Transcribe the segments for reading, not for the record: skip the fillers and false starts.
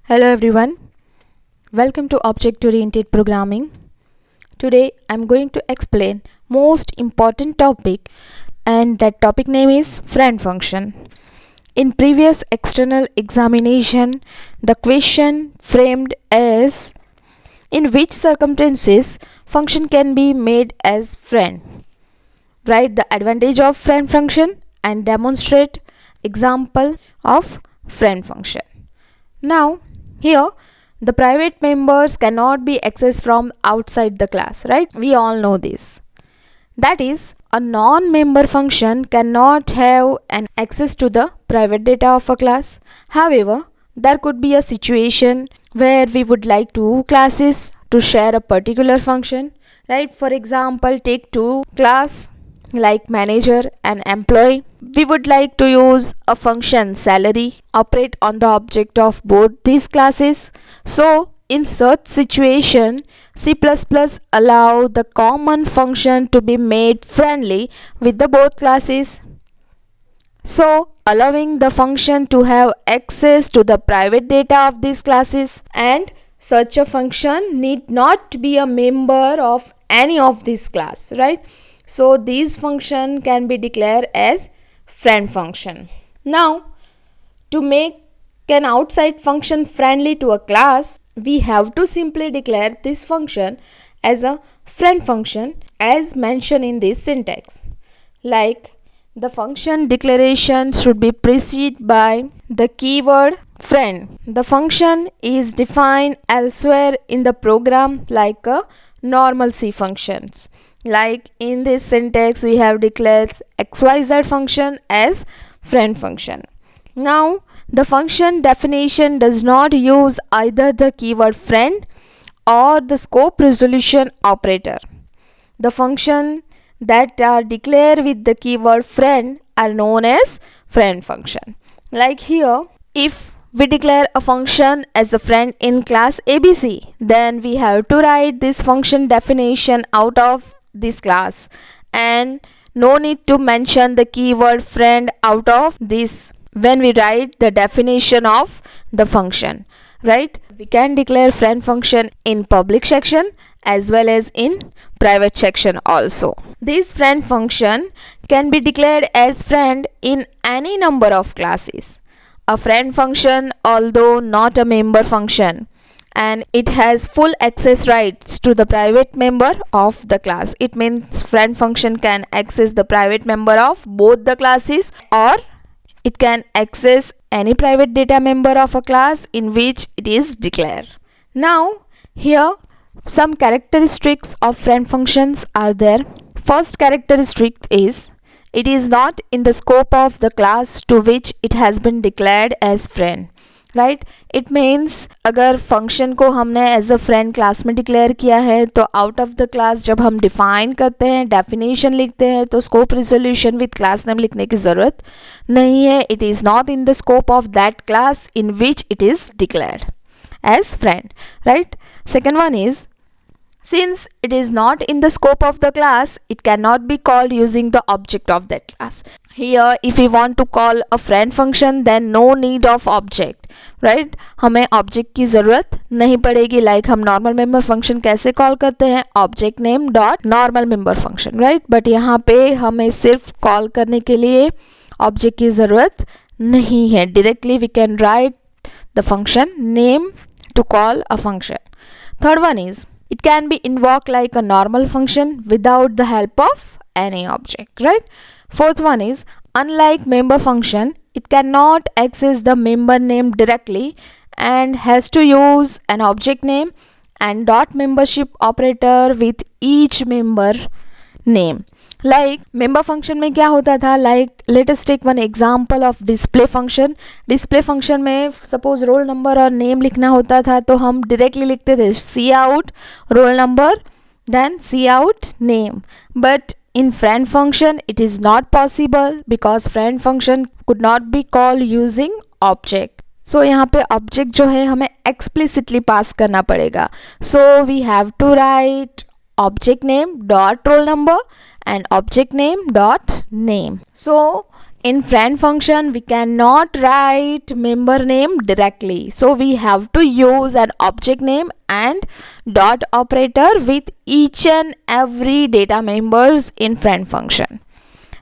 Hello everyone, welcome to Object Oriented Programming. Today I'm going to explain most important topic and that topic name is friend function. In previous external examination, the question framed as in which circumstances function can be made as friend. Write the advantage of friend function and demonstrate example of friend function. Now, here the private members cannot be accessed from outside the class, right? We all know this. That is, a non-member function cannot have an access to the private data of a class. However, there could be a situation where we would like two classes to share a particular function, right? For example, take two class like manager and employee. We would like to use a function salary operate on the object of both these classes. So in such situation, C++ allow the common function to be made friendly with the both classes. So allowing the function to have access to the private data of these classes, and such a function need not be a member of any of these class, right? So these function can be declared as friend function. Now, to make an outside function friendly to a class, we have to simply declare this function as a friend function as mentioned in this syntax. Like, the function declaration should be preceded by the keyword friend. The function is defined elsewhere in the program like a normal C functions. Like in this syntax, we have declared xyz function as friend function. Now, the function definition does not use either the keyword friend or the scope resolution operator. The function that are declared with the keyword friend are known as friend function. Like here, if we declare a function as a friend in class ABC, then we have to write this function definition out of this class, and no need to mention the keyword friend out of this when we write the definition of the function, right? We can declare friend function in public section as well as in private section also. This friend function can be declared as friend in any number of classes. A friend function, although not a member function, and it has full access rights to the private member of the class. It means friend function can access the private member of both the classes, or it can access any private data member of a class in which it is declared. Now, here some characteristics of friend functions are there. First characteristic is it is not in the scope of the class to which it has been declared as friend. Right it means अगर function को हमने as a friend class में declare किया है तो out of the class जब हम define करते हैं डेफिनेशन लिखते हैं तो scope resolution with class name लिखने की ज़रूरत नहीं है. It is not in the scope of that class in which it is declared as friend, right. Second one is since it is not in the scope of the class, it cannot be called using the object of that class. Here if we want to call a friend function, then no need of object, right? हमें object की ज़रूरत नहीं पड़ेगी. like हम normal member function कैसे call करते हैं, object name dot normal member function, right? but यहाँ पे हमें सिर्फ call करने के लिए object की ज़रूरत नहीं है. directly we can write the function name to call a function. Third one is it can be invoked like a normal function without the help of any object, right? Fourth one is unlike member function, it cannot access the member name directly and has to use an object name and dot membership operator with each member name. Like member function में क्या होता था, like let us take one example of display function. Display function में suppose roll number और name लिखना होता था तो हम डायरेक्टली लिखते थे C out roll number then C out name. But in friend function it is not possible because friend function could not be called using object. So यहाँ पे ऑब्जेक्ट जो है हमें एक्सप्लिसिटली पास करना पड़ेगा. So we have to write object name dot roll number and object name dot name. So in friend function we cannot write member name directly, so we have to use an object name and dot operator with each and every data members in friend function.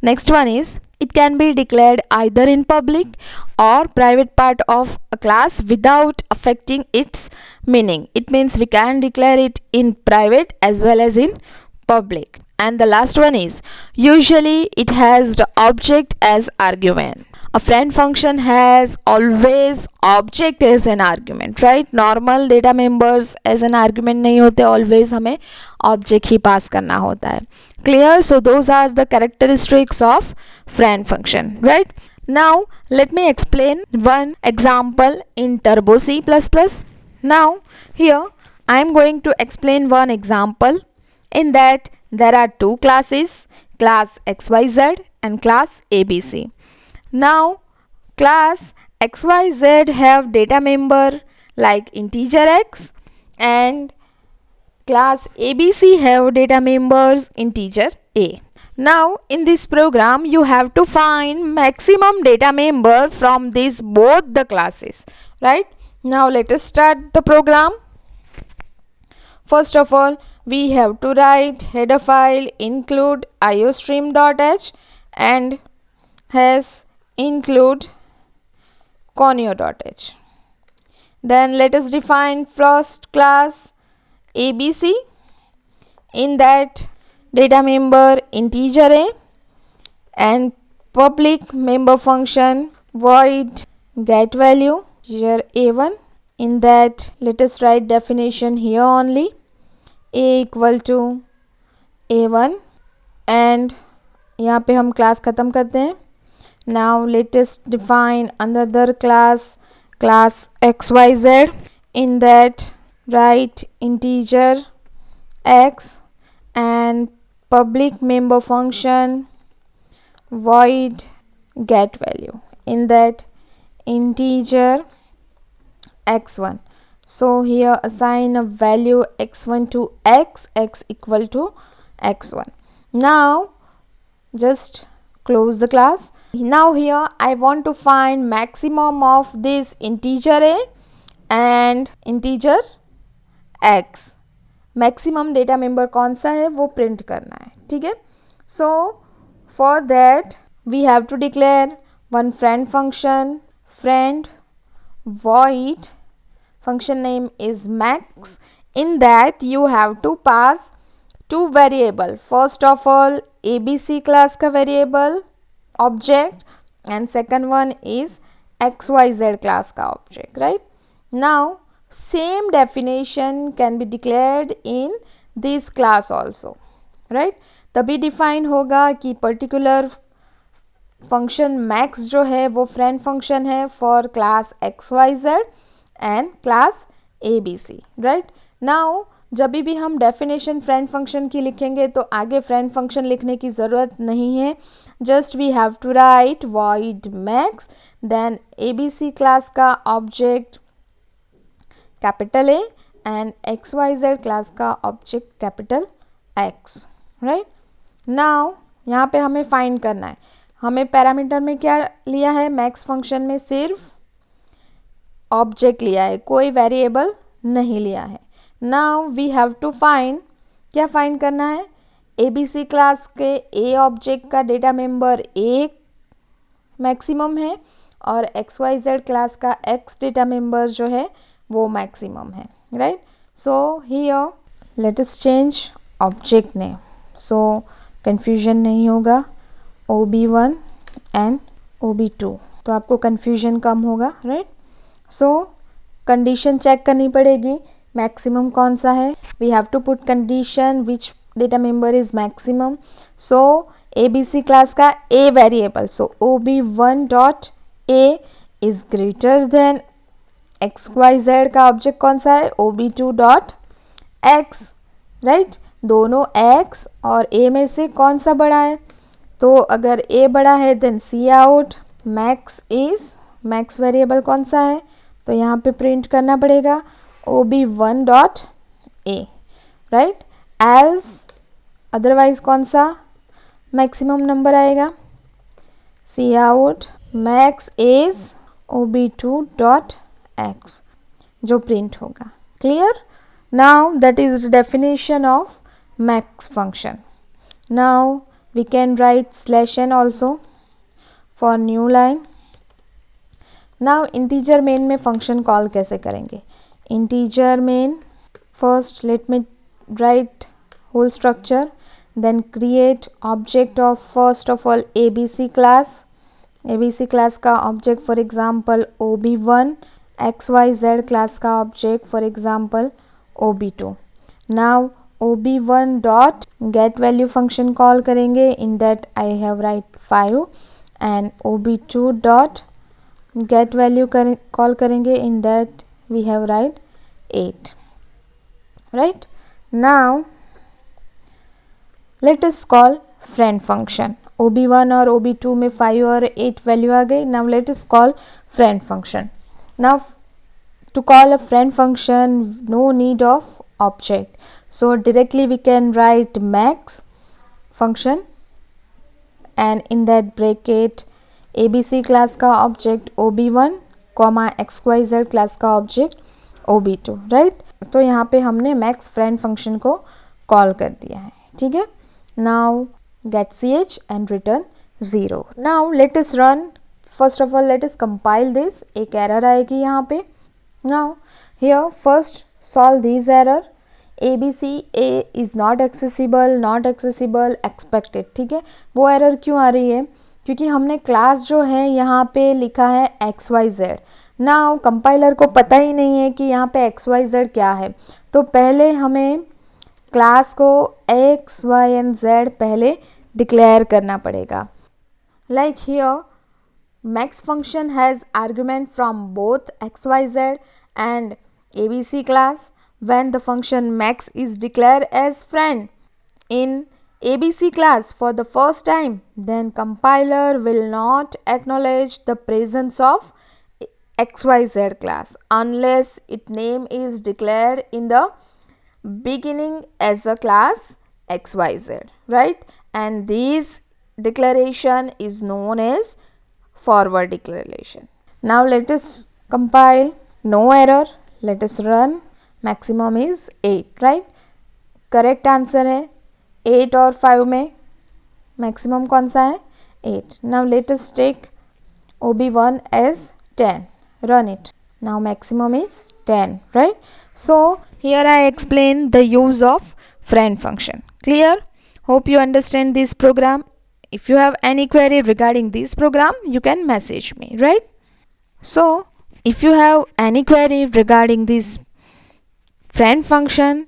Next one is, it can be declared either in public or private part of a class without affecting its meaning. It means we can declare it in private as well as in public. And the last one is, usually it has the object as argument. A friend function has always object as an argument, right? Normal data members as an argument नहीं होते, always हमें object ही pass करना होता है. Clear? So those are the characteristics of friend function, right? Now let me explain one example in Turbo C++. Now here I am going to explain one example. In that there are two classes, class XYZ and class ABC. Now class XYZ have data member like integer x, and class ABC have data members integer a. Now in this program you have to find maximum data member from these both the classes, right? Now let us start the program. First of all, we have to write header file include iostream.h and has include conio.h. Then let us define first class ABC. In that data member integer a and public member function void get value integer a1. In that let us write definition here only, a equal to a1 and यहाँ पे हम class ख़त्म करते हैं. Now let us define another class, class XYZ. In that write integer x and public member function void get value. In that integer x1. So here assign a value x1 to x equal to x1. Now just close the class. Now here I want to find maximum of this integer a and integer x. Maximum data member कौन सा है वो print करना है, ठीक है? So for that we have to declare one friend function, friend void function name is max. In that you have to pass two variable. First of all ABC class का variable object and second one is XYZ class का object, right? Now same definition can be declared in this class also, right? तभी define होगा कि particular function max जो है वो friend function है for class XYZ and class ABC, right? Now जब भी हम definition friend function की लिखेंगे तो आगे friend function लिखने की ज़रूरत नहीं है. Just we have to write void max then ABC class का object capital A and XYZ class का object capital X, right? Now यहाँ पे हमें find करना है. हमें पैरामीटर में क्या लिया है? मैक्स फंक्शन में सिर्फ ऑब्जेक्ट लिया है, कोई वेरिएबल नहीं लिया है. Now we have to find, क्या फाइंड करना है? ABC क्लास के ए ऑब्जेक्ट का डेटा मेंबर ए मैक्सिमम है और XYZ क्लास का X डेटा मेंबर जो है वो मैक्सिमम है, right? So here let us change object name so confusion नहीं होगा. OB1 एंड OB2 तो आपको कन्फ्यूजन कम होगा, राइट? सो कंडीशन चेक करनी पड़ेगी, मैक्सिमम कौन सा है. We have to put condition which data member is maximum. So ABC class का A variable, so OB1 dot A is greater than XYZ का ऑब्जेक्ट कौन सा है? OB2 dot X, right? दोनों X और A में से कौन सा बड़ा है? तो अगर A बड़ा है then C out max is, max variable कौन सा है? तो यहाँ पे प्रिंट करना पड़ेगा OB1 dot A, right? Else otherwise कौन सा मैक्सिमम नंबर आएगा? cout max is ob2 dot x जो प्रिंट होगा. Clear? Now that is the definition of max function. Now we can write /n also for new line. Now integer main में function call कैसे करेंगे? Integer main, first let me write whole structure, then create object of first of all abc class. abc class का object for example ob1, xyz class का object for example ob2. Now ob1 dot get value function call करेंगे, in that I have write 5, and ob2 dot get value call करेंगे, in that we have write 8. right? Now let us call friend function. ob1 और ob2 में 5 और 8 value आ गई. Now let us call friend function. Now to call a friend function, no need of object, so directly we can write max function, and in that bracket abc class का object ob1, xyz class का object ob2. right? तो यहाँ पे हमने max friend function को call कर दिया है. ठीक है? Now get ch and return 0. Now let us run. First of all let us compile this. एक error आएगी यहाँ पे. Now here first solve this error. abc a is not accessible expected. ठीक है? वो error क्यों आ रही है? क्योंकि हमने क्लास जो है यहाँ पे लिखा है xyz. Now कंपाइलर को पता ही नहीं है कि यहाँ पे xyz क्या है, तो पहले हमें क्लास को x, y and z पहले डिक्लेयर करना पड़ेगा. Like here max function has argument from both xyz and abc class. When the function max is declared as friend in abc class for the first time, then compiler will not acknowledge the presence of xyz class unless its name is declared in the beginning as a class xyz. right? And this declaration is known as forward declaration. Now let us compile. No error. Let us run. Maximum is 8. right? Correct answer है 8 और 5 में maximum कौन सा है? 8. Now let us take ob1 as 10. Run it. Now maximum is 10. right? So here I explain the use of friend function. Clear? Hope you understand this program. If you have any query regarding this program, you can message me. right? So if you have any query regarding this friend function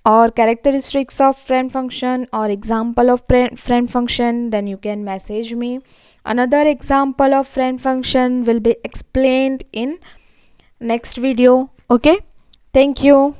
or characteristics of friend function or example of friend function, then you can message me. Another example of friend function will be explained in next video. Okay? Thank you.